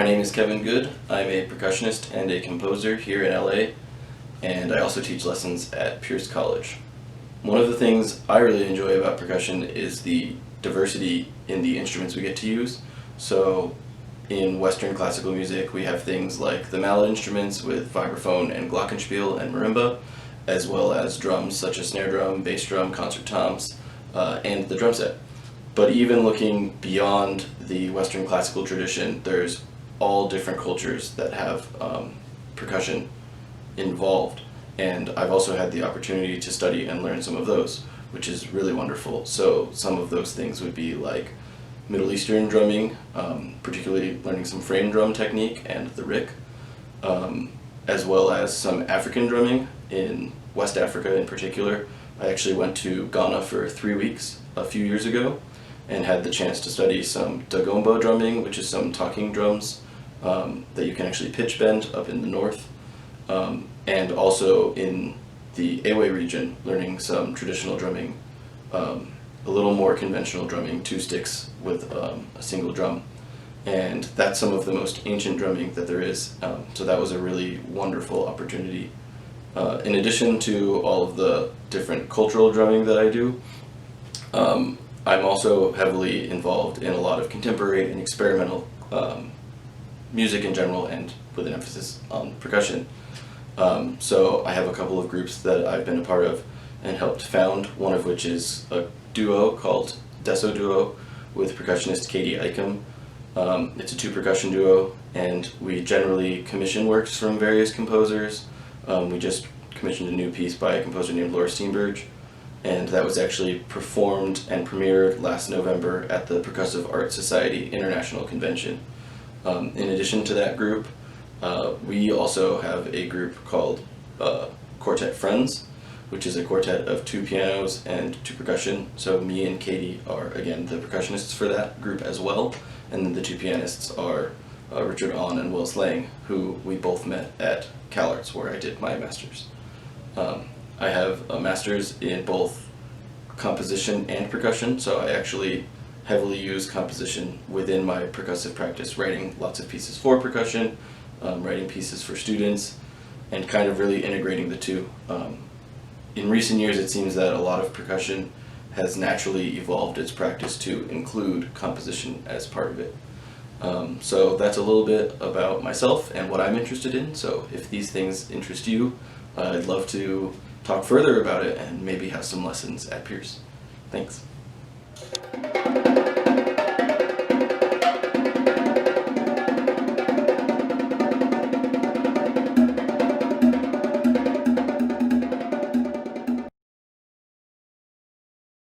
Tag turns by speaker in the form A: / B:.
A: name is Kevin Good. I'm a percussionist and a composer here in LA, and I also teach lessons at Pierce College. One of the things I really enjoy about percussion is the diversity in the instruments we get to use. So in Western classical music we have things like the mallet instruments with vibraphone and glockenspiel and marimba, as well as drums such as snare drum, bass drum, concert toms, and the drum set. But even looking beyond the Western classical tradition, there's all different cultures that have percussion involved. And I've also had the opportunity to study and learn some of those, which is really wonderful. So some of those things would be like Middle Eastern drumming, particularly learning some frame drum technique and the rick, as well as some African drumming in West Africa in particular. I actually went to Ghana for 3 weeks a few years ago and had the chance to study some dagomba drumming, which is some talking drums that you can actually pitch bend up in the north, and also in the Ewe region, learning some traditional drumming, a little more conventional drumming, 2 sticks with a single drum, and that's some of the most ancient drumming that there is, so that was a really wonderful opportunity. In addition to all of the different cultural drumming that I do, I'm also heavily involved in a lot of contemporary and experimental music in general, and with an emphasis on percussion. So I have a couple of groups that I've been a part of and helped found, one of which is a duo called Deso Duo with percussionist Katie Ikem. It's a 2 percussion duo, and we generally commission works from various composers. We just commissioned a new piece by a composer named Laura Steenberg, and that was actually performed and premiered last November at the Percussive Art Society International Convention. In addition to that group, we also have a group called Quartet Friends, which is a quartet of 2 pianos and 2 percussion. So me and Katie are, again, the percussionists for that group as well, and then the 2 pianists are Richard Ahn and Willis Lang, who we both met at CalArts, where I did my master's. I have a master's in both composition and percussion, so I actually heavily use composition within my percussive practice, writing lots of pieces for percussion, writing pieces for students, and kind of really integrating the two. In recent years it seems that a lot of percussion has naturally evolved its practice to include composition as part of it. So that's a little bit about myself and what I'm interested in, so if these things interest you, I'd love to talk further about it and maybe have some lessons at Pierce. Thanks.